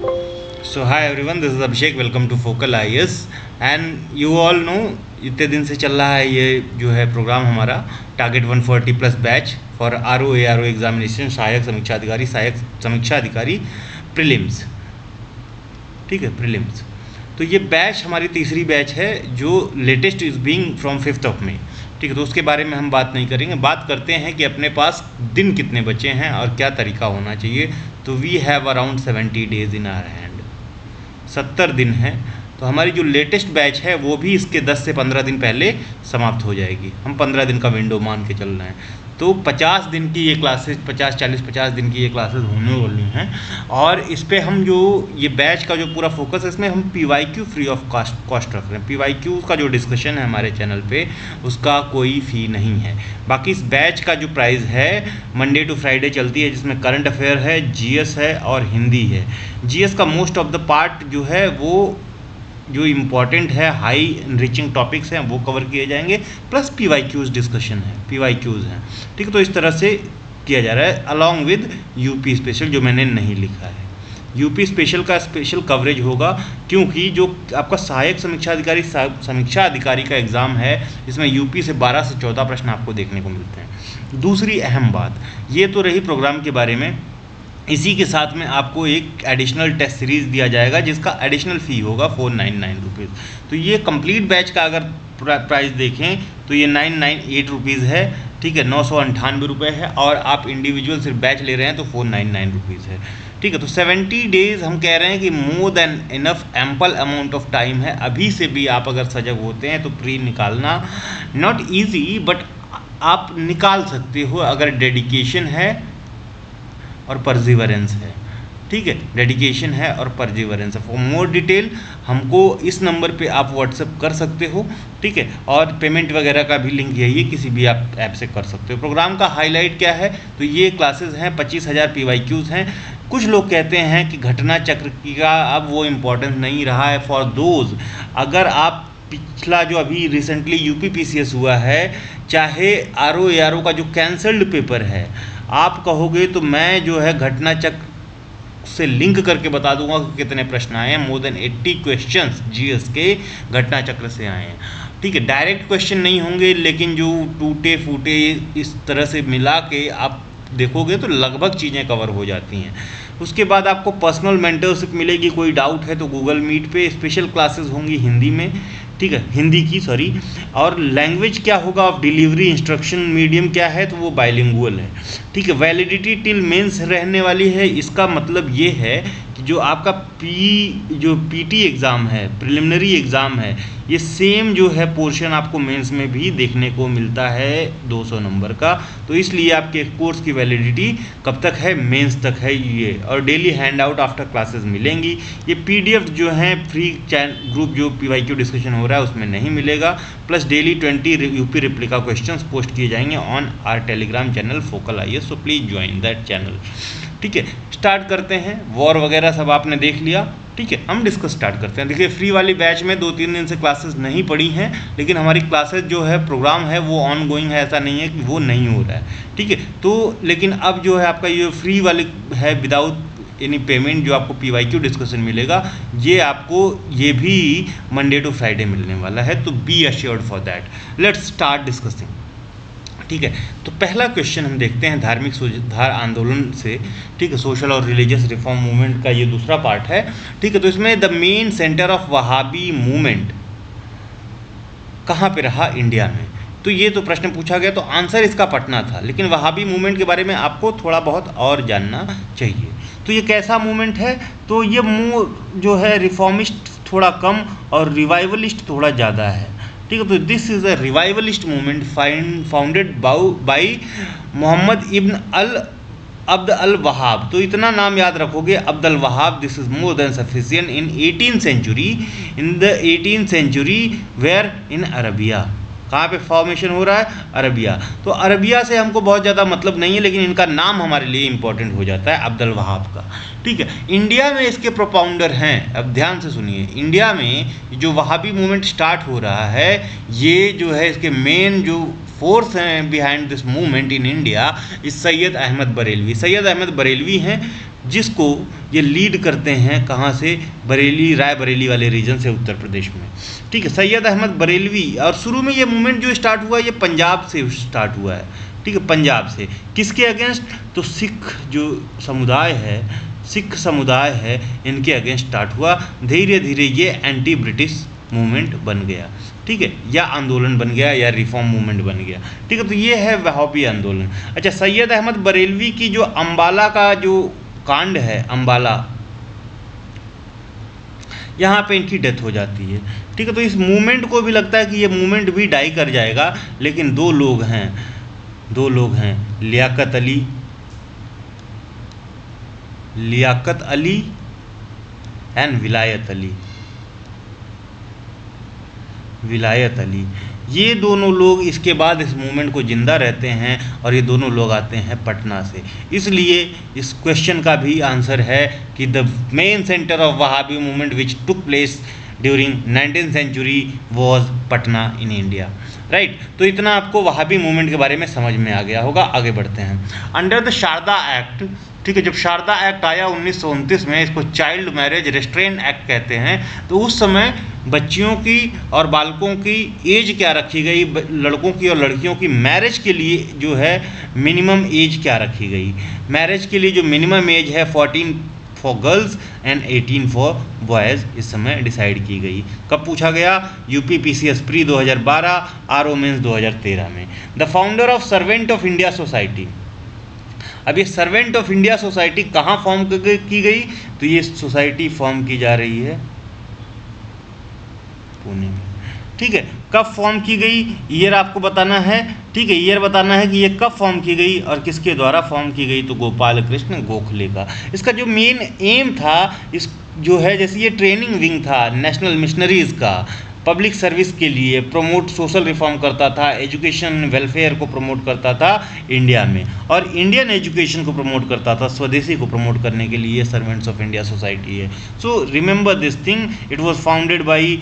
So hi everyone, this is Abhishek. Welcome to Focal IAS. And you all know इतने दिन से चल रहा है ये जो है प्रोग्राम हमारा target 140 plus batch for RO examination, सहायक समीक्षा अधिकारी प्रीलिम्स। ठीक है, प्रीलिम्स। तो ये बैच हमारी तीसरी बैच है जो latest is being from 5th of May. ठीक है, तो उसके बारे में हम बात नहीं करेंगे, बात करते हैं कि अपने पास दिन कितने बचे हैं और क्या तरीका होना चाहिए। तो we have around 70 days in our hand, 70 दिन है। तो हमारी जो लेटेस्ट बैच है वो भी इसके 10 से 15 दिन पहले समाप्त हो जाएगी। हम 15 दिन का विंडो मान के चल रहे हैं। तो 50 दिन की ये क्लासेस, 50 दिन की ये क्लासेस होने वाली हैं। और इस पे हम जो ये बैच का जो पूरा फोकस है, इसमें हम PYQ फ्री ऑफ कॉस्ट रख रहे हैं। PYQ का जो डिस्कशन है हमारे चैनल पे, उसका कोई फ़ी नहीं है। बाकी इस बैच का जो प्राइस है मंडे टू फ्राइडे चलती है, जिसमें करंट अफेयर है, GS है और हिंदी है। GS का मोस्ट ऑफ द पार्ट जो है वो जो इम्पॉर्टेंट है, हाई इनरिचिंग टॉपिक्स हैं वो कवर किए जाएंगे, प्लस PYQs डिस्कशन है, PYQs हैं। ठीक है, तो इस तरह से किया जा रहा है अलॉन्ग विद UP स्पेशल, जो मैंने नहीं लिखा है। UP स्पेशल का स्पेशल कवरेज होगा, क्योंकि जो आपका सहायक समीक्षा अधिकारी का एग्ज़ाम है, इसमें UP से 12 से 14 प्रश्न आपको देखने को मिलते हैं। दूसरी अहम बात, ये तो रही प्रोग्राम के बारे में। इसी के साथ में आपको एक एडिशनल टेस्ट सीरीज़ दिया जाएगा जिसका एडिशनल फ़ी होगा 499 रुपीज़। तो ये कंप्लीट बैच का अगर प्राइस देखें तो ये 998 रुपीज़ है। ठीक है, 998 रुपये है। और आप इंडिविजुअल सिर्फ बैच ले रहे हैं तो 499 रुपीज़ है। ठीक है, तो 70 डेज़ हम कह रहे हैं कि more than enough, ample amount of time है। अभी से भी आप अगर सजग होते हैं तो प्री निकालना नॉट ईजी, बट आप निकाल सकते हो अगर डेडिकेशन है और परजिवरेंस है। ठीक है, डेडिकेशन है और परजिवरेंस है। फॉर मोर डिटेल हमको इस नंबर पे आप व्हाट्सएप कर सकते हो। ठीक है, और पेमेंट वगैरह का भी लिंक यही है, किसी भी आप ऐप से कर सकते हो। प्रोग्राम का हाईलाइट क्या है, तो ये क्लासेस हैं, 25,000 PYQs हैं। कुछ लोग कहते हैं कि घटना चक्र का अब वो इम्पोर्टेंस नहीं रहा है फॉर दोज। अगर आप पिछला जो अभी रिसेंटली UP PCS हुआ है, चाहे RO का जो कैंसल्ड पेपर है, आप कहोगे तो मैं जो है घटना चक्र से लिंक करके बता दूंगा कि कितने प्रश्न आए हैं। मोर देन 80 क्वेश्चंस GS के घटना चक्र से आए हैं। ठीक है, डायरेक्ट क्वेश्चन नहीं होंगे, लेकिन जो टूटे फूटे इस तरह से मिला के आप देखोगे तो लगभग चीज़ें कवर हो जाती हैं। उसके बाद आपको पर्सनल मेंटरशिप मिलेगी। कोई डाउट है तो गूगल मीट पे स्पेशल क्लासेस होंगी हिंदी में। ठीक है, हिंदी की सॉरी। और लैंग्वेज क्या होगा ऑफ डिलीवरी, इंस्ट्रक्शन मीडियम क्या है, तो वो बाइलिंगुअल है। ठीक है, वैलिडिटी टिल मेंस रहने वाली है। इसका मतलब ये है कि जो आपका PT एग्ज़ाम है, प्रिलिमिनरी एग्ज़ाम है, ये सेम जो है पोर्शन आपको मेंस में भी देखने को मिलता है 200 नंबर का। तो इसलिए आपके कोर्स की वैलिडिटी कब तक है, मेंस तक है ये। और daily hand out after classes मिलेंगी। ये PDF जो हैं फ्री ग्रुप जो PYQ डिस्कशन हो रहा है उसमें नहीं मिलेगा। Plus daily 20 UP replica questions post किए जाएंगे on our Telegram channel focal IAS, so please join that channel. ठीक है, स्टार्ट करते हैं। वॉर वगैरह सब आपने देख लिया। ठीक है, हम डिस्कस स्टार्ट करते हैं। देखिए, फ्री वाली बैच में 2-3 दिन से क्लासेस नहीं पड़ी हैं, लेकिन हमारी क्लासेस जो है, प्रोग्राम है वो ऑन गोइंग है, ऐसा नहीं है कि वो नहीं हो रहा है। ठीक है, तो लेकिन अब जो है आपका ये फ्री वाली है विदाउट एनी पेमेंट, जो आपको PYQ डिस्कशन मिलेगा, ये आपको ये भी मंडे टू फ्राइडे मिलने वाला है। तो B assured for that. Let's start discussing. ठीक है, तो पहला क्वेश्चन हम देखते हैं धार्मिक सुधार आंदोलन से। ठीक है, सोशल और रिलीजियस रिफॉर्म मूवमेंट का ये दूसरा पार्ट है। ठीक है, तो इसमें the main centre of Wahabi movement कहाँ पे रहा इंडिया में। तो ये तो प्रश्न पूछा गया, तो आंसर इसका पटना था। लेकिन वहाबी मूवमेंट के बारे में आपको थोड़ा बहुत और जानना चाहिए। तो ये कैसा मूवमेंट है, तो ये जो है रिफॉर्मिस्ट थोड़ा कम और रिवाइवलिस्ट थोड़ा ज़्यादा है। ठीक है, तो this is a revivalist movement founded by Muhammad ibn Abd al Wahhab. तो इतना नाम याद रखोगे, Abd al Wahhab. This is more than sufficient in 18th century, in the 18th century where in Arabia. कहाँ पे फॉर्मेशन हो रहा है, अरबिया। तो अरबिया से हमको बहुत ज़्यादा मतलब नहीं है, लेकिन इनका नाम हमारे लिए इंपॉर्टेंट हो जाता है, अब्द अल वहाब का। ठीक है, इंडिया में इसके प्रोपाउंडर हैं। अब ध्यान से सुनिए, इंडिया में जो वहाबी मूवमेंट स्टार्ट हो रहा है, ये जो है इसके मेन जो फोर्स हैं behind this movement in India is Syed Ahmad Barelvi. Syed Ahmad Barelvi हैं। जिसको ये लीड करते हैं कहाँ से, बरेली, रायबरेली वाले रीजन से उत्तर प्रदेश में। ठीक है, सैयद अहमद बरेलवी। और शुरू में ये मूवमेंट जो स्टार्ट हुआ ये पंजाब से स्टार्ट हुआ है। ठीक है, पंजाब से। किसके अगेंस्ट? तो सिख जो समुदाय है, सिख समुदाय है, इनके अगेंस्ट स्टार्ट हुआ। धीरे धीरे ये एंटी ब्रिटिश मूवमेंट बन गया। ठीक है, या आंदोलन बन गया या रिफॉर्म मूवमेंट बन गया। ठीक है, तो ये है वहाबी आंदोलन। अच्छा, सैयद अहमद बरेलवी की जो अम्बाला का जो कांड है, अम्बाला, यहाँ पे इनकी डेथ हो जाती है। ठीक है, तो इस मूवमेंट को भी लगता है कि ये मूवमेंट भी डाई कर जाएगा, लेकिन दो लोग हैं, लियाकत अली एंड विलायत अली। ये दोनों लोग इसके बाद इस मूवमेंट को जिंदा रहते हैं, और ये दोनों लोग आते हैं पटना से। इसलिए इस क्वेश्चन का भी आंसर है कि the main centre of Wahabi movement which took place during 19th century was Patna in India. Right, तो इतना आपको वहाबी मूवमेंट के बारे में समझ में आ गया होगा। आगे बढ़ते हैं। अंडर द शारदा एक्ट, ठीक है, जब शारदा एक्ट आया 1929 में, इसको चाइल्ड मैरिज रेस्ट्रेन एक्ट कहते हैं, तो उस समय बच्चियों की और बालकों की एज क्या रखी गई, लड़कों की और लड़कियों की मैरिज के लिए जो है मिनिमम एज क्या रखी गई। मैरिज के लिए जो मिनिमम एज है 14 for girls and 18 for boys इस समय डिसाइड की गई। कब पूछा गया? UP PCS pre 2012, RO mains 2013 में। The founder of servant of India society. अब ये सर्वेंट ऑफ इंडिया सोसाइटी कहाँ फॉर्म की गई? तो ये सोसाइटी फॉर्म की जा रही है पुणे में। ठीक है, कब फॉर्म की गई ईयर आपको बताना है। ठीक है, ईयर बताना है कि ये कब फॉर्म की गई और किसके द्वारा फॉर्म की गई। तो गोपाल कृष्ण गोखले का। इसका जो मेन एम था, इस जो है, जैसे ये ट्रेनिंग विंग था नेशनल मिशनरीज का, पब्लिक सर्विस के लिए प्रमोट, सोशल रिफॉर्म करता था, एजुकेशन वेलफेयर को प्रमोट करता था इंडिया में, और इंडियन एजुकेशन को प्रमोट करता था, स्वदेशी को प्रमोट करने के लिए सर्वेंट्स ऑफ इंडिया सोसाइटी है। So remember this thing, it was founded by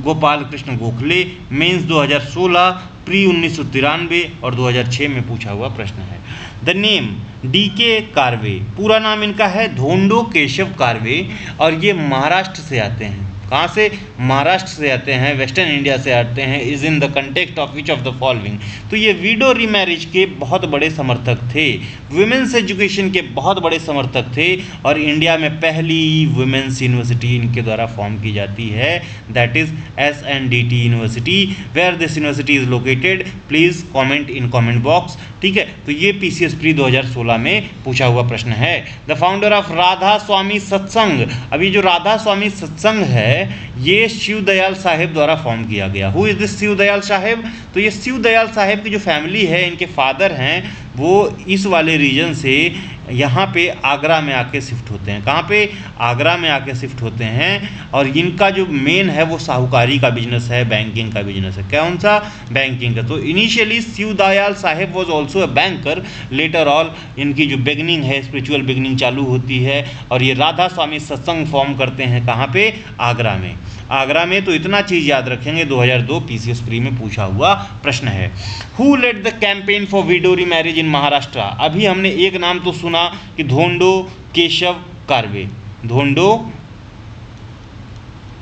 Gopal Krishna Gokhale. Mains 2016, pre 1993 और 2006 में पूछा हुआ प्रश्न है। द नेम DK कार्वे, पूरा नाम इनका है धोंडो केशव कार्वे, और ये महाराष्ट्र से आते हैं। कहाँ से? महाराष्ट्र से आते हैं, वेस्टर्न इंडिया से आते हैं। Is in the context of which of the following. तो ये वीडो रीमैरिज के बहुत बड़े समर्थक थे, वुमेन्स एजुकेशन के बहुत बड़े समर्थक थे, और इंडिया में पहली वुमेन्स यूनिवर्सिटी इनके द्वारा फॉर्म की जाती है, that is SNDT university. Where this university is located, please comment in comment box. ठीक है, तो ये PCS प्री 2016 में पूछा हुआ प्रश्न है। द फाउंडर ऑफ राधा स्वामी सत्संग। अभी जो राधा स्वामी सत्संग है, ये शिव दयाल साहेब द्वारा फॉर्म किया गया। Who is this Shiv Dayal Saheb? तो ये शिव दयाल साहेब की जो फैमिली है, इनके फादर हैं, वो इस वाले रीजन से यहाँ पे आगरा में आके शिफ्ट होते हैं। कहाँ पे? आगरा में आके शिफ्ट होते हैं, और इनका जो मेन है वो साहूकारी का बिजनेस है, बैंकिंग का बिजनेस है। कौन सा? बैंकिंग का। तो initially Shiv Dayal Saheb was also a banker, later all इनकी जो बिगनिंग है, स्पिरिचुअल बिगनिंग चालू होती है, और ये राधा स्वामी सत्संग फॉर्म करते हैं। कहाँ पे? आगरा में। आगरा में। तो इतना चीज़ याद रखेंगे, 2002 PCS प्री में पूछा हुआ प्रश्न है। Who led the campaign for widow remarriage in Maharashtra? अभी हमने एक नाम तो सुना कि धोंडो केशव कार्वे, धोंडो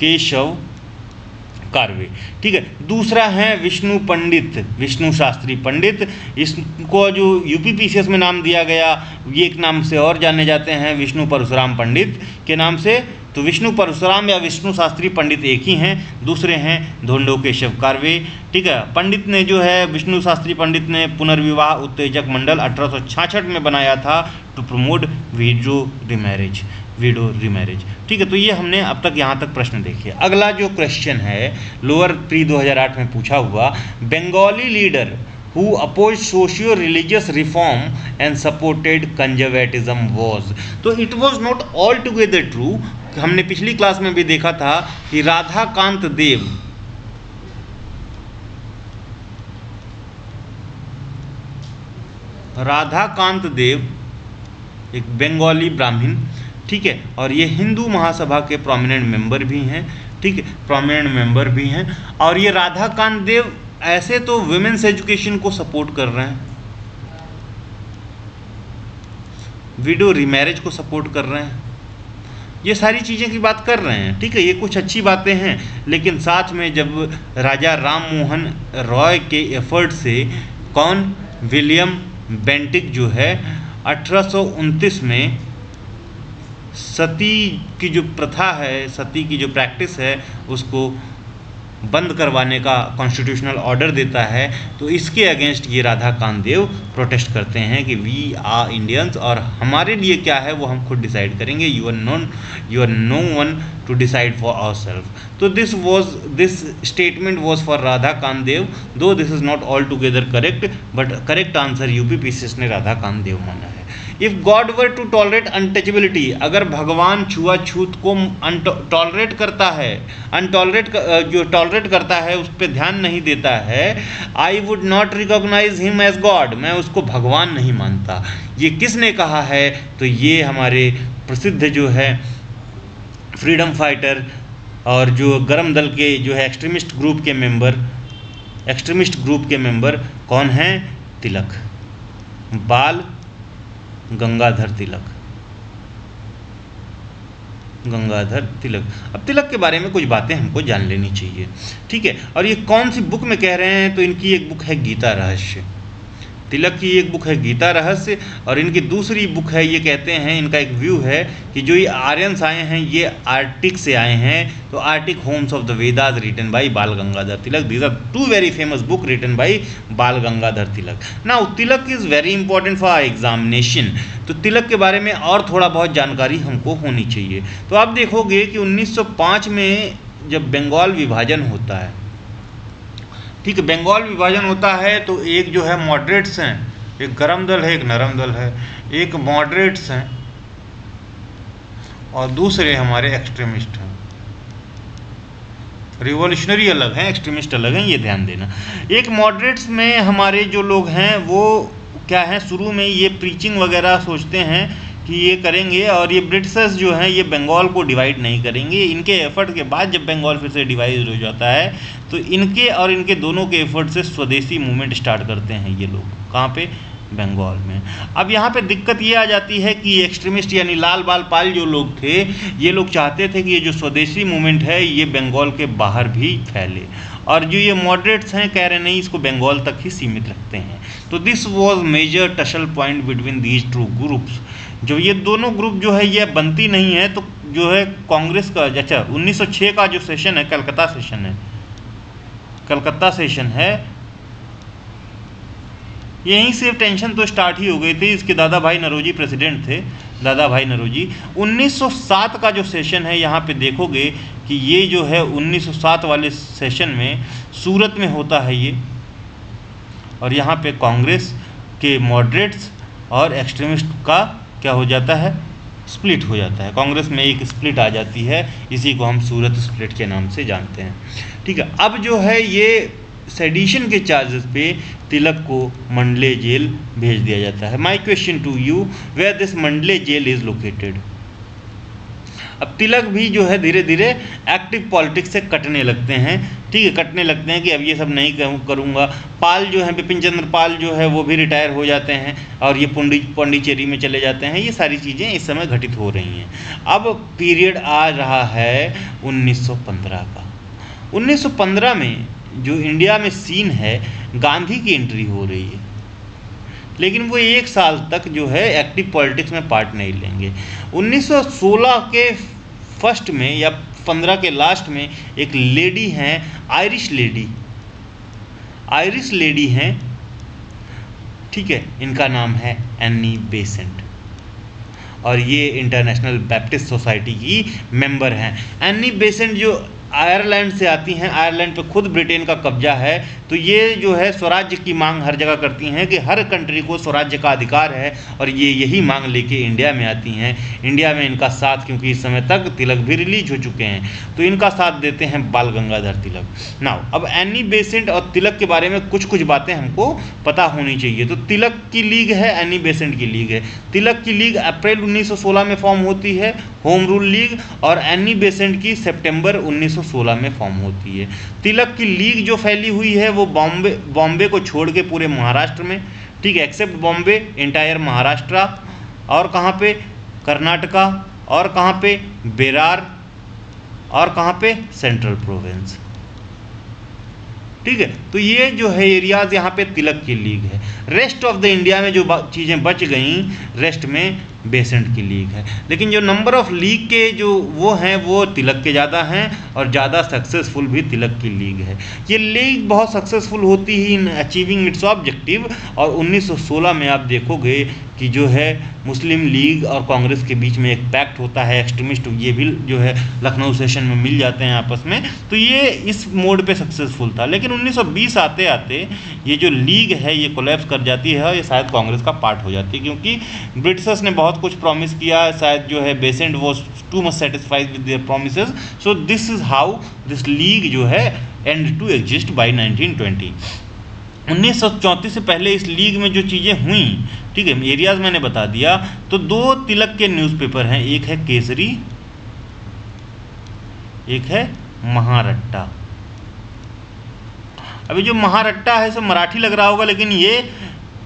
केशव कार्वे। ठीक है, दूसरा है विष्णु पंडित, विष्णु शास्त्री पंडित। इसको जो यूपी PCS में नाम दिया गया, ये एक नाम से और जाने जाते हैं, विष्णु परशुराम पंडित के नाम से। तो विष्णु परशुराम या विष्णु शास्त्री पंडित एक ही हैं, दूसरे हैं धोंडो केशव कार्वे। ठीक है, पंडित ने जो है, विष्णु शास्त्री पंडित ने पुनर्विवाह उत्तेजक मंडल 1866 में बनाया था टू प्रमोट विडो रीमैरिज। ठीक है, तो ये हमने अब तक यहाँ तक प्रश्न देखे। अगला जो क्वेश्चन है, लोअर प्री 2008 में पूछा हुआ, Bengali leader who opposed socio-religious reform and supported conservatism was। तो it was not altogether true। हमने पिछली क्लास में भी देखा था कि राधाकांत देव एक बंगाली ब्राह्मण, ठीक है, और ये हिंदू महासभा के प्रोमिनेंट मेंबर भी हैं। ठीक है, प्रोमिनेंट मेंबर भी हैं, और ये राधाकांत देव ऐसे तो वुमेन्स एजुकेशन को सपोर्ट कर रहे हैं, विडो रीमैरिज को सपोर्ट कर रहे हैं, ये सारी चीज़ें की बात कर रहे हैं। ठीक है, ये कुछ अच्छी बातें हैं, लेकिन साथ में जब राजा राम मोहन रॉय के एफर्ट से कौन, विलियम बेंटिक जो है 1829 में सती की जो प्रथा है, सती की जो प्रैक्टिस है, उसको बंद करवाने का कॉन्स्टिट्यूशनल ऑर्डर देता है, तो इसके अगेंस्ट ये राधा कामदेव प्रोटेस्ट करते हैं कि वी आर इंडियंस और हमारे लिए क्या है वो हम खुद डिसाइड करेंगे, you are no one to decide for ourself. तो this statement was for Radha Kamdev, though this is not altogether correct, but correct answer UPPCS ने राधा कामदेव माना है। If God were to tolerate untouchability, अगर भगवान छुआछूत को टॉलरेट करता है, जो टॉलरेट करता है उस पर ध्यान नहीं देता है, I would not recognise him as God, मैं उसको भगवान नहीं मानता। ये किसने कहा है? तो ये हमारे प्रसिद्ध जो है फ्रीडम फाइटर और जो गरम दल के जो है एक्सट्रीमिस्ट ग्रुप के मेंबर कौन हैं? तिलक, बाल गंगाधर तिलक। अब तिलक के बारे में कुछ बातें हमको जान लेनी चाहिए। ठीक है, और ये कौन सी बुक में कह रहे हैं? तो इनकी एक बुक है गीता रहस्य, तिलक की एक बुक है गीता रहस्य, और इनकी दूसरी बुक है, ये कहते हैं, इनका एक व्यू है कि जो ये आर्यंस आए हैं ये आर्टिक से आए हैं, तो Arctic homes of the Vedas written by Bal Gangadhar Tilak. These are two very famous book written by Bal Gangadhar Tilak. Now Tilak is very important for examination, तो तिलक के बारे में और थोड़ा बहुत जानकारी हमको होनी चाहिए। तो आप देखोगे कि 1905 में जब बंगाल विभाजन होता है, ठीक है, बंगाल विभाजन होता है, तो एक जो है मॉडरेट्स हैं, एक गरम दल है, एक नरम दल है, एक मॉडरेट्स हैं और दूसरे हमारे एक्सट्रीमिस्ट हैं। रिवॉल्यूशनरी अलग हैं, एक्सट्रीमिस्ट अलग हैं, ये ध्यान देना। एक मॉडरेट्स में हमारे जो लोग हैं वो क्या हैं, शुरू में ये प्रीचिंग वगैरह सोचते हैं कि ये करेंगे, और ये ब्रिटिशर्स जो हैं ये बंगाल को डिवाइड नहीं करेंगे। इनके एफर्ट के बाद जब बंगाल फिर से डिवाइड हो जाता है, तो इनके और इनके दोनों के एफर्ट से स्वदेशी मूवमेंट स्टार्ट करते हैं ये लोग। कहाँ पे? बंगाल में। अब यहाँ पे दिक्कत ये आ जाती है कि एक्सट्रीमिस्ट यानी लाल बाल पाल जो लोग थे, ये लोग चाहते थे कि ये जो स्वदेशी मूवमेंट है ये बंगाल के बाहर भी फैले, और जो ये मॉडरेट्स हैं कह रहे नहीं, इसको बंगाल तक ही सीमित रखते हैं। तो this was major tussle point between these two groups. जो ये दोनों ग्रुप जो है ये बनती नहीं है, तो जो है कांग्रेस का, अच्छा 1906 का जो सेशन है, कलकत्ता सेशन है, यहीं से टेंशन तो स्टार्ट ही हो गई थी। इसके दादा भाई नरोजी प्रेसिडेंट थे, दादा भाई नरोजी। 1907 का जो सेशन है, यहाँ पे देखोगे कि ये जो है 1907 वाले सेशन में सूरत में होता है ये, और यहाँ पे कांग्रेस के मॉडरेट्स और एक्सट्रीमिस्ट का क्या हो जाता है? स्प्लिट हो जाता है। कांग्रेस में एक स्प्लिट आ जाती है, इसी को हम सूरत स्प्लिट के नाम से जानते हैं। ठीक है, अब जो है ये सेडिशन के चार्जेस पे तिलक को मंडले जेल भेज दिया जाता है। My question to you, where this Mandalay jail is located? अब तिलक भी जो है धीरे धीरे एक्टिव पॉलिटिक्स से कटने लगते हैं। ठीक है, कटने लगते हैं कि अब ये सब नहीं करूँगा। पाल जो है, बिपिन चंद्र पाल जो है वो भी रिटायर हो जाते हैं, और ये पौंडीचेरी में चले जाते हैं। ये सारी चीज़ें इस समय घटित हो रही हैं। अब पीरियड आ रहा है 1915 का। 1915 में जो इंडिया में सीन है, गांधी की एंट्री हो रही है, लेकिन वो 1 साल तक जो है एक्टिव पॉलिटिक्स में पार्ट नहीं लेंगे। 1916 के फर्स्ट में या 15 के लास्ट में एक लेडी हैं, आयरिश लेडी हैं, ठीक है, इनका नाम है एनी बेसेंट, और ये इंटरनेशनल बैप्टिस्ट सोसाइटी की मेंबर हैं। एनी बेसेंट जो आयरलैंड से आती हैं, आयरलैंड पे खुद ब्रिटेन का कब्जा है, तो ये जो है स्वराज्य की मांग हर जगह करती हैं कि हर कंट्री को स्वराज्य का अधिकार है, और ये यही मांग लेके इंडिया में आती हैं। इंडिया में इनका साथ, क्योंकि इस समय तक तिलक भी रिलीज हो चुके हैं, तो इनका साथ देते हैं बाल गंगाधर तिलक। नाउ अब एनी बेसेंट और तिलक के बारे में कुछ कुछ बातें हमको पता होनी चाहिए। तो तिलक की लीग है, एनी बेसेंट की लीग है। तिलक की लीग अप्रैल 1916 में फॉर्म होती है, होम रूल लीग, और एनी बेसेंट की सितंबर 1916 में फॉर्म होती है। तिलक की लीग जो फैली हुई है वो बॉम्बे को छोड़ के पूरे महाराष्ट्र में, ठीक है, एक्सेप्ट बॉम्बे, एंटायर महाराष्ट्र, और कहाँ पे कर्नाटका, और कहाँ पे बेरार, और कहाँ पे सेंट्रल प्रोविंस। ठीक है, तो ये जो है एरियाज यहाँ पे तिलक की लीग है। रेस्ट ऑफ द इंडिया में जो चीज़ें बच गई, रेस्ट में बेसेंट की लीग है। लेकिन जो नंबर ऑफ लीग के जो वो हैं वो तिलक के ज़्यादा हैं, और ज़्यादा सक्सेसफुल भी तिलक की लीग है। ये लीग बहुत सक्सेसफुल होती ही इन अचीविंग इट्स ऑब्जेक्टिव। और 1916 में आप देखोगे कि जो है मुस्लिम लीग और कांग्रेस के बीच में एक पैक्ट होता है, एक्सट्रीमिस्ट ये भी जो है लखनऊ सेशन में मिल जाते हैं आपस में, तो ये इस मोड पे सक्सेसफुल था। लेकिन 1920 आते आते ये जो लीग है ये कोलैप्स कर जाती है, और ये शायद कांग्रेस का पार्ट हो जाती है, क्योंकि ब्रिटिशर्स ने बहुत कुछ प्रॉमिस किया, शायद जो है Besant was too much satisfied with their promises. So this is how this league जो है एंड टू एग्जिस्ट बाय 1920। 1934 से पहले इस लीग में जो चीज़ें हुई, ठीक है, एरियाज मैंने बता दिया। तो दो तिलक के न्यूज़पेपर हैं, एक है केसरी, एक है महारट्टा। अभी जो महारट्टा है सो मराठी लग रहा होगा, लेकिन ये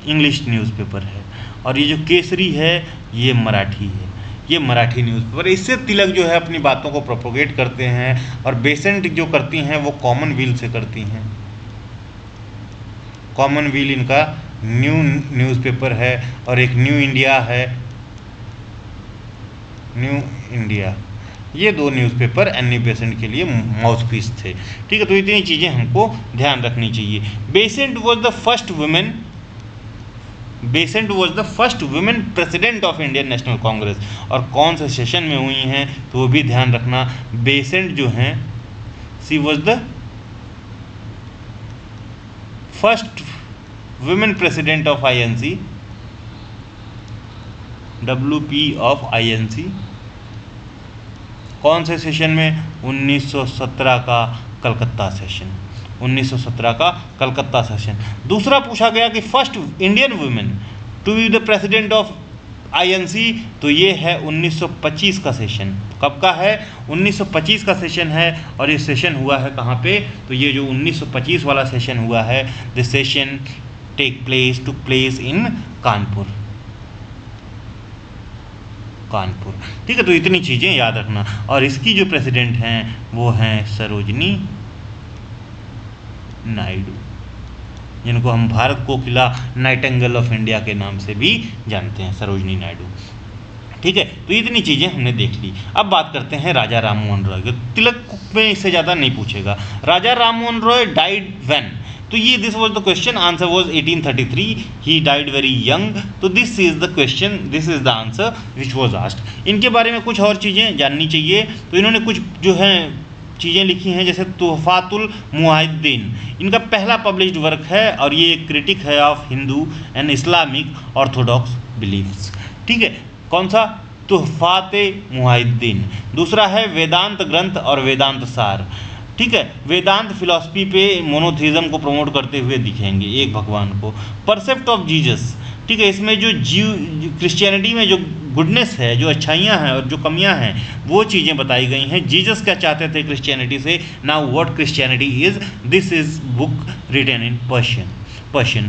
इंग्लिश न्यूज़पेपर है, और ये जो केसरी है ये मराठी है, ये मराठी न्यूज़पेपर। इससे तिलक जो है अपनी बातों को प्रोपोगेट करते हैं, और बेसेंट जो करती हैं वो कॉमनवेल्थ से करती हैं। कॉमनवेल्थ इनका न्यू न्यूज़पेपर है, और एक न्यू इंडिया है, न्यू इंडिया। ये दो न्यूज़पेपर एनी बेसेंट के लिए माउथपीस थे। ठीक है, तो इतनी चीज़ें हमको ध्यान रखनी चाहिए। Besant was the first women, Besant was the first women president of Indian national Congress. और कौन से सेशन में हुई हैं तो वो भी ध्यान रखना। बेसेंट जो हैं she was the first women president of INC, WP of INC। कौन से सेशन में? 1917 का कलकत्ता सेशन, 1917 का कलकत्ता सेशन। दूसरा पूछा गया कि first Indian women to be the president of INC, तो ये है 1925 का सेशन। कब का है? 1925 का सेशन है, और ये सेशन हुआ है कहाँ पे? तो ये जो 1925 वाला सेशन हुआ है, this session took place in Kanpur, Kanpur. ठीक है, तो इतनी चीज़ें याद रखना। और इसकी जो प्रेसिडेंट हैं वो हैं सरोजनी नायडू, जिनको हम भारत कोकिला, नाइटिंगेल ऑफ इंडिया के नाम से भी जानते हैं, सरोजनी नायडू। ठीक है, तो इतनी चीज़ें हमने देख ली। अब बात करते हैं राजा राममोहन रॉय की। तिलक में इससे ज़्यादा नहीं पूछेगा। Raja Rammohan Roy died when? तो ये this was the question, answer was 1833, he died very young. तो this is the question, this is the answer which was asked. इनके बारे में कुछ और चीज़ें जाननी चाहिए, तो इन्होंने कुछ जो है चीज़ें लिखी हैं, जैसे तोहफातुल मुआहिद्दीन इनका पहला पब्लिश्ड वर्क है, और ये एक क्रिटिक है of Hindu and Islamic Orthodox beliefs. ठीक है, कौन सा? तोहफाते मुआहिद्दीन। दूसरा है वेदांत ग्रंथ और वेदांत सार। ठीक है, वेदांत फिलॉसफी पे मोनोथीज्म को प्रमोट करते हुए दिखेंगे, एक भगवान को। परसेप्ट ऑफ जीसस, ठीक है, इसमें जो क्रिश्चियनिटी में जो गुडनेस है, जो अच्छाइयाँ हैं और जो कमियाँ हैं, वो चीज़ें बताई गई हैं। जीसस क्या चाहते थे क्रिश्चियनिटी से, now what Christianity is, this is book written in Persian.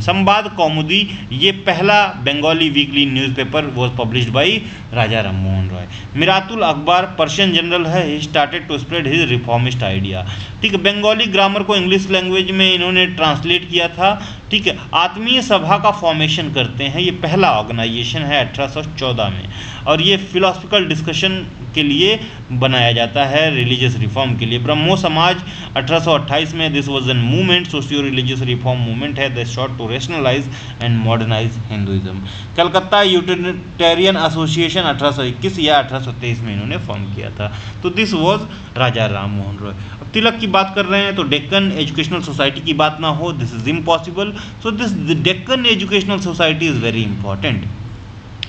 Samvad Kaumudi, ये पहला Bengali weekly newspaper was published by Raja Rammohan Roy. Miratul Akhbar Persian journal है, he started to spread his reformist idea. ठीक है, बंगाली ग्रामर को इंग्लिश लैंग्वेज में इन्होंने ट्रांसलेट किया था। ठीक है, आत्मीय सभा का फॉर्मेशन करते हैं, ये पहला ऑर्गेनाइजेशन है 1814 में, और ये फिलोसफिकल डिस्कशन के लिए बनाया जाता है, रिलीजियस रिफॉर्म के लिए। ब्रह्मो समाज 1828 में, this was an movement, socio religious reform movement है, they sought to rationalise and modernise Hinduism. Calcutta utilitarian association 1821 या 1823 में इन्होंने फॉर्म किया था। तो दिस वॉज राजा राममोहन रॉय। अब तिलक की बात कर रहे हैं तो डेक्कन एजुकेशनल सोसाइटी की बात ना हो, this is impossible. So this Deccan educational society is very important,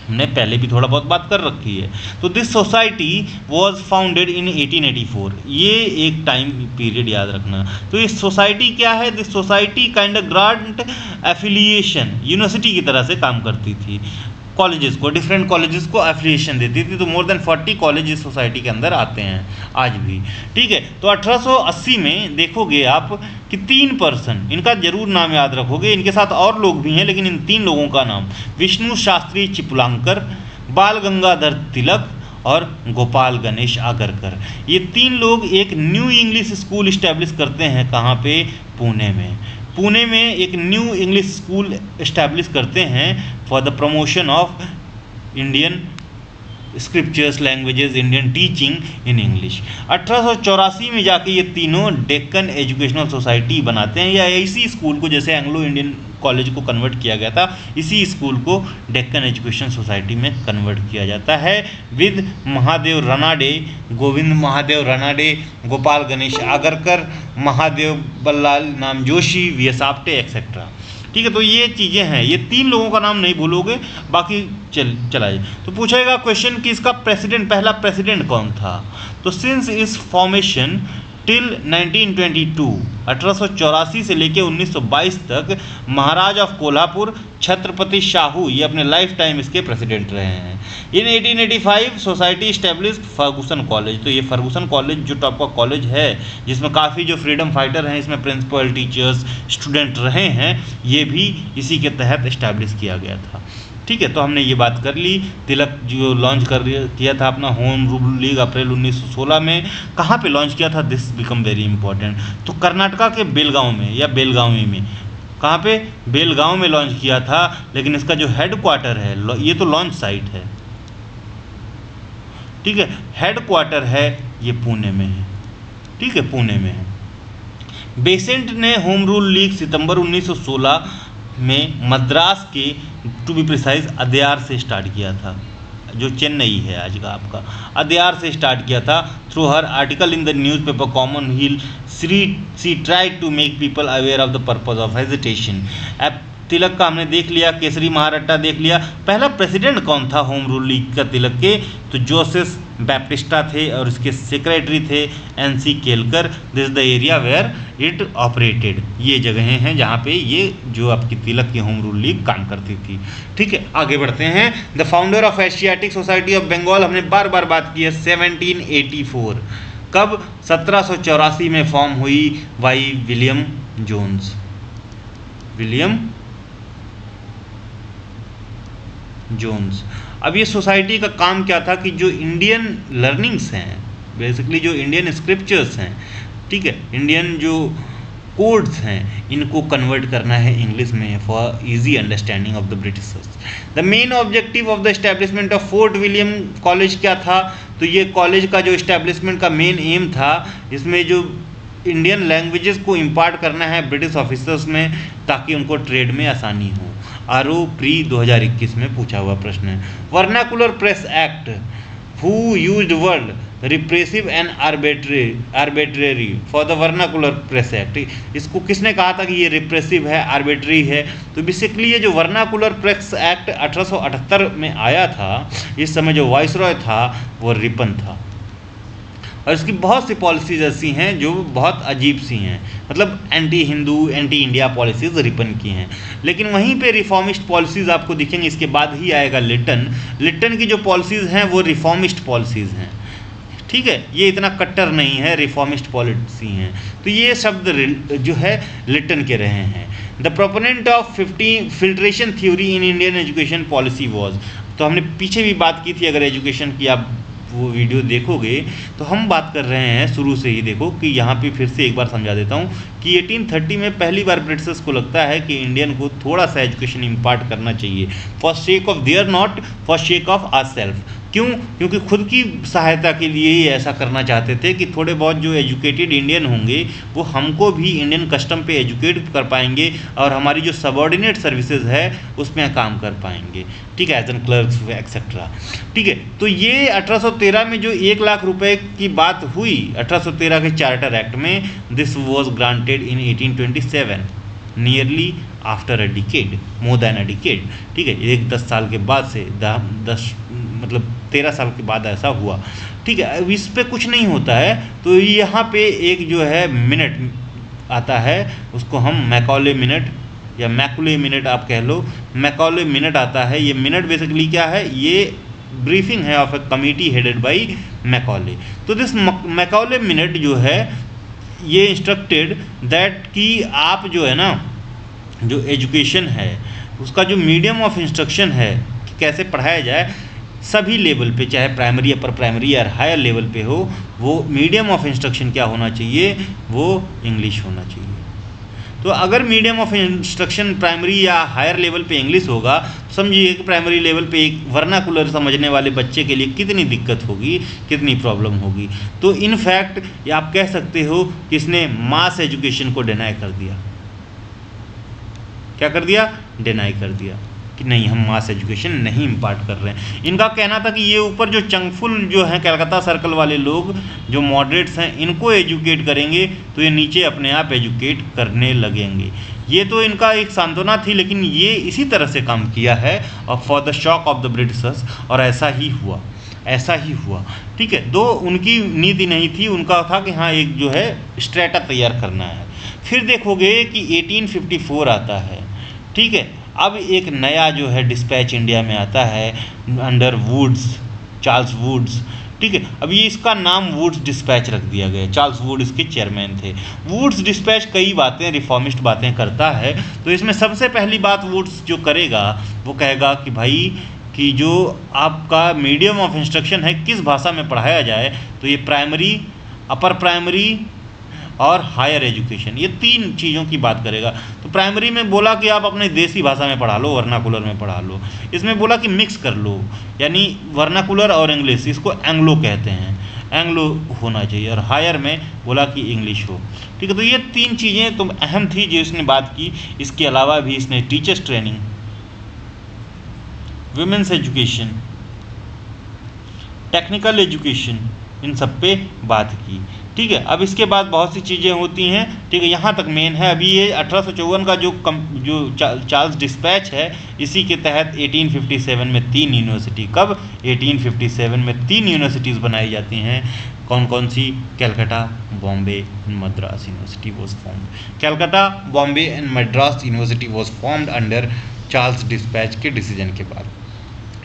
हमने पहले भी थोड़ा बहुत बात कर रखी है। तो this society was founded in 1884, ये एक टाइम पीरियड याद रखना। तो ये सोसाइटी क्या है? This society kind of grant affiliation, university की तरह से काम करती थी, कॉलेजेस को, डिफरेंट कॉलेजेस को एफिलिएशन देती थी। तो मोर देन 40 कॉलेज इस सोसाइटी के अंदर आते हैं आज भी। ठीक है, तो 1880 में देखोगे आप कि 3 पर्सन, इनका जरूर नाम याद रखोगे, इनके साथ और लोग भी हैं, लेकिन इन 3 लोगों का नाम, विष्णु शास्त्री चिपलांकर, बाल गंगाधर तिलक और गोपाल गणेश आगरकर। ये 3 लोग एक न्यू इंग्लिश स्कूल इस्टेब्लिश करते हैं। कहाँ पे? पुणे में। पुणे में एक न्यू इंग्लिश स्कूल इस्टेब्लिश करते हैं for the promotion of Indian scriptures, languages, Indian teaching in English. 1884 में जाके ये तीनों डेक्कन एजुकेशनल सोसाइटी बनाते हैं, या इसी स्कूल को, जैसे एंग्लो इंडियन कॉलेज को कन्वर्ट किया गया था, इसी स्कूल को डेक्कन एजुकेशन सोसाइटी में कन्वर्ट किया जाता है विद महादेव रानाडे, गोविंद महादेव रानाडे, गोपाल गणेश आगरकर, महादेव बल्लाल नाम Joshi, V S Apte etcetera. ठीक है, तो ये चीज़ें हैं, ये 3 लोगों का नाम नहीं भूलोगे, बाकी चला जाए। तो पूछेगा क्वेश्चन कि इसका प्रेसिडेंट, पहला प्रेसिडेंट कौन था? तो सिंस इस फॉर्मेशन टिल 1922, 1884 से लेके 1922 तक महाराज ऑफ कोल्हापुर छत्रपति शाहू ये अपने लाइफ टाइम इसके प्रेसिडेंट रहे हैं। इन 1885 सोसाइटी इस्टेब्लिश्ड फर्गुसन कॉलेज। तो ये फर्गुसन कॉलेज जो टॉप का कॉलेज है, जिसमें काफ़ी जो फ्रीडम फाइटर हैं, इसमें प्रिंसिपल, टीचर्स, स्टूडेंट रहे हैं, ये भी इसी के तहत इस्टेब्लिश किया गया था। ठीक है, तो हमने ये बात कर ली। तिलक जो लॉन्च किया था अपना होम रूल लीग अप्रैल 1916 में, कहाँ पे लॉन्च किया था? This become very important. तो कर्नाटका के बेलगांव में या बेलगावी में, कहाँ पे? बेलगांव में लॉन्च किया था, लेकिन इसका जो हेड क्वार्टर है, ये तो लॉन्च साइट है, ठीक है, हेड क्वार्टर है ये पुणे में है। ठीक है, पुणे में है। बेसेंट ने होम रूल लीग सितंबर 1916 में मद्रास के, टू बी प्रिसाइज, अदयार से स्टार्ट किया था, जो चेन्नई है आज का आपका, अदयार से स्टार्ट किया था। Through her article in the newspaper Commonweal she tried to make people aware of the purpose of hesitation. अब तिलक का हमने देख लिया, केसरी महारट्टा देख लिया। पहला प्रेसिडेंट कौन था होम रूल लीग का तिलक के? तो जोसेफ बैप्टिस्टा थे और इसके सेक्रेटरी थे N C Kelkar. This the area where it operated. ये जगहें हैं जहाँ पे ये जो आपकी तिलक की होम रूल लीग काम करती थी। ठीक है, आगे बढ़ते हैं। The founder of Asiatic society of Bengal, हमने बार बार बात की है, 1784। कब? 1784 में फॉर्म हुई by William Jones. William Jones. अब ये सोसाइटी का काम क्या था कि जो इंडियन लर्निंग्स हैं, बेसिकली जो इंडियन स्क्रिप्चर्स हैं, ठीक है, इंडियन जो कोड्स हैं, इनको कन्वर्ट करना है इंग्लिश में for easy understanding of the Britishers. The main objective of the establishment of fort William college क्या था? तो ये कॉलेज का जो इस्टेब्लिशमेंट का मेन एम था, इसमें जो इंडियन लैंग्वेजेस को इम्पार्ट करना है ब्रिटिश ऑफिसर्स में, ताकि उनको ट्रेड में आसानी हो। आरओ प्री 2021 में पूछा हुआ प्रश्न है। Vernacular press act, who used word repressive and arbitrary for the vernacular press act. इसको किसने कहा था कि ये रिप्रेसिव है, आर्बिट्री है? तो बेसिकली ये जो वर्नाकुलर प्रेस एक्ट 1878 में आया था, इस समय जो वाइसरॉय था वो रिपन था, और इसकी बहुत सी पॉलिसीज़ ऐसी हैं जो बहुत अजीब सी हैं, मतलब anti Hindu, anti India policies Ripon की हैं। लेकिन वहीं पे रिफॉर्मिस्ट पॉलिसीज़ आपको दिखेंगी, इसके बाद ही आएगा लिटन की जो पॉलिसीज़ हैं वो रिफॉर्मिस्ट पॉलिसीज़ हैं। ठीक है, ये इतना कट्टर नहीं है, रिफॉर्मिस्ट पॉलिसी हैं। तो ये शब्द जो है लिटन के रहे हैं। The proponent of 50 filtration theory in Indian education policy was. तो हमने पीछे भी बात की थी, अगर एजुकेशन की आप वो वीडियो देखोगे तो हम बात कर रहे हैं शुरू से ही। देखो कि यहाँ पे फिर से एक बार समझा देता हूँ कि 1830 में पहली बार ब्रिटिशर्स को लगता है कि इंडियन को थोड़ा सा एजुकेशन इम्पार्ट करना चाहिए, for sake of their, not for sake of our self. क्यों? क्योंकि खुद की सहायता के लिए ही ऐसा करना चाहते थे कि थोड़े बहुत जो एजुकेटेड इंडियन होंगे वो हमको भी इंडियन कस्टम पे एजुकेट कर पाएंगे और हमारी जो सबऑर्डिनेट सर्विसेज है उसमें काम कर पाएंगे। ठीक है, एज एन क्लर्क्स एक्सेट्रा। ठीक है, तो ये 1813 में जो 1 लाख रुपए की बात हुई 1813 के चार्टर एक्ट में, this was granted in 1827, nearly after a decade, more than a decade. ठीक है, 10 साल के बाद से 13 साल के बाद ऐसा हुआ। ठीक है, अब इस पे कुछ नहीं होता है। तो यहाँ पे एक जो है मिनट आता है, उसको हम मैकॉले मिनट या मैकुले मिनट आप कह लो, मैकॉले मिनट आता है। ये मिनट बेसिकली क्या है? ये ब्रीफिंग है of A committee headed by Macaulay. तो दिस मैकॉले मिनट जो है ये इंस्ट्रक्टेड दैट कि आप जो है ना, जो एजुकेशन है उसका जो मीडियम ऑफ इंस्ट्रक्शन है कि कैसे पढ़ाया जाए, सभी लेवल पे, चाहे प्राइमरी, अपर प्राइमरी या हायर लेवल पे हो, वो मीडियम ऑफ इंस्ट्रक्शन क्या होना चाहिए, वो इंग्लिश होना चाहिए। तो अगर मीडियम ऑफ इंस्ट्रक्शन प्राइमरी या हायर लेवल पे इंग्लिश होगा, तो समझिए कि प्राइमरी लेवल पे एक वर्नाकुलर समझने वाले बच्चे के लिए कितनी दिक्कत होगी, कितनी प्रॉब्लम होगी। तो इनफैक्ट आप कह सकते हो कि इसने मास एजुकेशन को डिनाई कर दिया। क्या कर दिया? डिनाई कर दिया कि नहीं, हम मास एजुकेशन नहीं इम्पार्ट कर रहे हैं। इनका कहना था कि ये ऊपर जो चंगफुल जो हैं कलकत्ता सर्कल वाले लोग, जो मॉडरेट्स हैं, इनको एजुकेट करेंगे तो ये नीचे अपने आप एजुकेट करने लगेंगे। ये तो इनका एक सांत्वना थी, लेकिन ये इसी तरह से काम किया है और for the shock of the Britishers, और ऐसा ही हुआ, ऐसा ही हुआ। ठीक है, दो उनकी नीति नहीं थी, उनका था कि हाँ एक जो है स्ट्रेटा तैयार करना है। फिर देखोगे कि 1854 आता है। ठीक है, अब एक नया जो है डिस्पैच इंडिया में आता है अंडर वुड्स, चार्ल्स वुड्स। ठीक है, अब ये इसका नाम वुड्स डिस्पैच रख दिया गया। चार्ल्स वुड इसके चेयरमैन थे। वुड्स डिस्पैच कई बातें, रिफॉर्मिस्ट बातें करता है, तो इसमें सबसे पहली बात वुड्स जो करेगा वो कहेगा कि भाई कि जो आपका मीडियम ऑफ इंस्ट्रक्शन है किस भाषा में पढ़ाया जाए, तो ये प्राइमरी, अपर प्राइमरी और हायर एजुकेशन, ये तीन चीज़ों की बात करेगा। तो प्राइमरी में बोला कि आप अपने देसी भाषा में पढ़ा लो, वर्नाकुलर में पढ़ा लो। इसमें बोला कि मिक्स कर लो, यानी वर्नाकुलर और इंग्लिश, इसको एंग्लो कहते हैं, एंग्लो होना चाहिए। और हायर में बोला कि इंग्लिश हो। ठीक है, तो ये तीन चीज़ें तो अहम थी जो इसने बात की। इसके अलावा भी इसने teachers training, women's education, technical education, इन सब पे बात की। ठीक है, अब इसके बाद बहुत सी चीज़ें होती हैं। ठीक है, यहाँ तक मेन है। अभी ये 1854 का जो चार्ल्स डिस्पैच है, इसी के तहत 1857 में 3 यूनिवर्सिटी, कब 1857 में 3 यूनिवर्सिटीज़ बनाई जाती हैं। कौन कौन सी? Calcutta, Bombay, Madras university was formed. Calcutta, Bombay and Madras university was formed under Charles despatch के डिसीजन के बाद।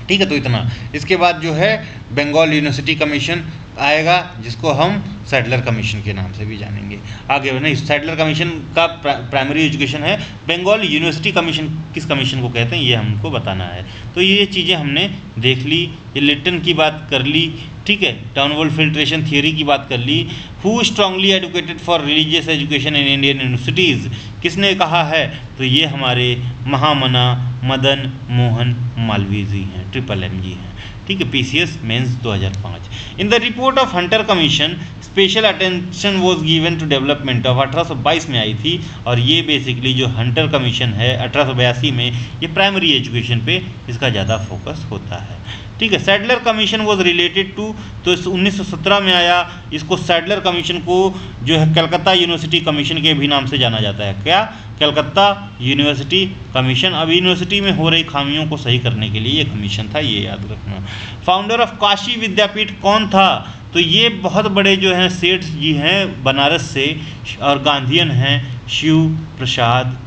ठीक है, तो इतना। इसके बाद जो है बंगाल यूनिवर्सिटी कमीशन आएगा, जिसको हम सैडलर कमीशन के नाम से भी जानेंगे। आगे नहीं, सैडलर कमीशन का प्राइमरी एजुकेशन है। बंगाल यूनिवर्सिटी कमीशन किस कमीशन को कहते हैं, ये हमको बताना है। तो ये चीज़ें हमने देख ली। ये लिटन की बात कर ली। ठीक है, टाउनवॉल फिल्ट्रेशन थियोरी की बात कर ली। Who strongly advocated for religious education in Indian universities, किसने कहा है? तो ये हमारे महामना मदन मोहन मालवीय जी हैं, ट्रिपल एम जी हैं। ठीक है, PCS mains 2005। In the report of Hunter commission special attention was given to development of 1822 में आई थी। और ये बेसिकली जो हंटर कमीशन है 1882 में, ये प्राइमरी एजुकेशन पे इसका ज़्यादा फोकस होता है। ठीक है, Sadler commission was related to, तो 1917 में आया। इसको सैडलर कमीशन को जो है कलकत्ता यूनिवर्सिटी कमीशन के भी नाम से जाना जाता है। क्या? Calcutta university commission. अब यूनिवर्सिटी में हो रही खामियों को सही करने के लिए ये कमीशन था, ये याद रखना। फाउंडर ऑफ काशी विद्यापीठ कौन था? तो ये बहुत बड़े जो हैं सेठ जी हैं बनारस से, और गांधीयन हैं शिव प्रसाद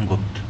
गुप्त,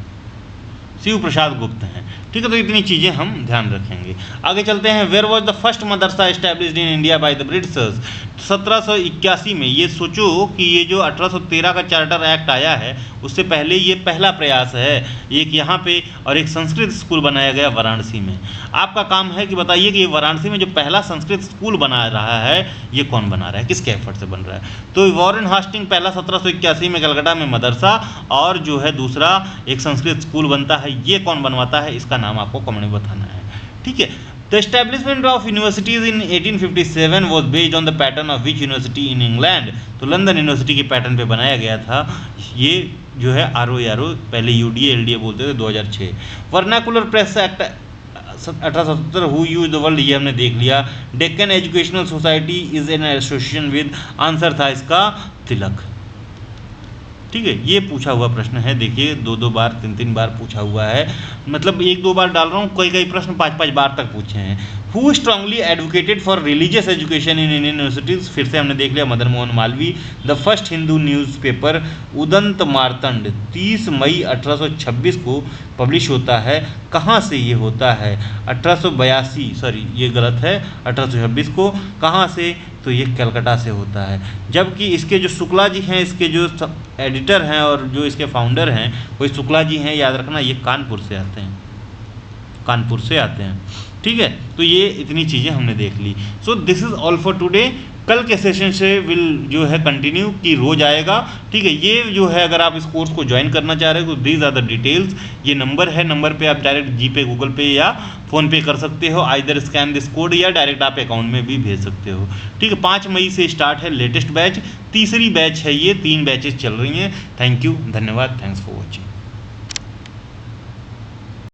शिव प्रसाद गुप्त हैं। ठीक है, तो इतनी चीज़ें हम ध्यान रखेंगे। आगे चलते हैं। Where was the first madrasa established in India by the Britishers? 1781 में। ये सोचो कि ये जो 1813 का चार्टर एक्ट आया है, उससे पहले ये पहला प्रयास है। एक यहाँ पे और एक संस्कृत स्कूल बनाया गया वाराणसी में। आपका काम है कि बताइए कि ये वाराणसी में जो पहला संस्कृत स्कूल बना रहा है, ये कौन बना रहा है, किसके एफर्ट से बन रहा है? तो वॉरेन हास्टिंग पहला 1781 में कलकत्ता में मदरसा, और जो है दूसरा एक संस्कृत स्कूल बनता है। ये कौन बनवाता है, इसका नाम आपको कमेंट में बताना है। ठीक है, the establishment of universities in 1857 was based on the pattern of which university in England? तो लंदन यूनिवर्सिटी के पैटर्न पे बनाया गया था। ये जो है RO, पहले UDA LDA बोलते थे, 2006। Vernacular press act 1870, who use the world, ये हमने देख लिया। Deccan educational society is an association with, answer था इसका तिलक। ठीक है, ये पूछा हुआ प्रश्न है। देखिए 2-2 बार 3-3 बार पूछा हुआ है, मतलब 1-2 बार डाल रहा हूँ, कई प्रश्न 5-5 बार तक पूछे हैं। Who strongly advocated for religious education in Indian universities? फिर से हमने देख लिया Madan Mohan Malviya. The first Hindu newspaper Udant Martand 30 मई 1826 को पब्लिश होता है। कहाँ से ये होता है? 1882, सॉरी ये गलत है, 1826 को। कहाँ से? तो ये कलकत्ता से होता है। जबकि इसके जो शुक्ला जी हैं, इसके जो एडिटर हैं और जो इसके फाउंडर हैं, कोई शुक्ला जी हैं, याद रखना, ये कानपुर से आते हैं, कानपुर से आते हैं। ठीक है, तो ये इतनी चीज़ें हमने देख ली। So this is all for today. कल के सेशन से विल जो है कंटिन्यू कि रोज आएगा। ठीक है, ये जो है अगर आप इस कोर्स को ज्वाइन करना चाह रहे हो तो दीज आर द डिटेल्स। ये नंबर है, नंबर पे आप डायरेक्ट जीपे, गूगल पे या फ़ोन पे कर सकते हो। आइदर स्कैन दिस कोड या डायरेक्ट आप अकाउंट में भी भेज सकते हो। ठीक है, 5 मई से स्टार्ट है लेटेस्ट बैच, तीसरी बैच है ये, 3 बैचेस चल रही हैं। थैंक यू, धन्यवाद, थैंक्स फॉर वॉचिंग।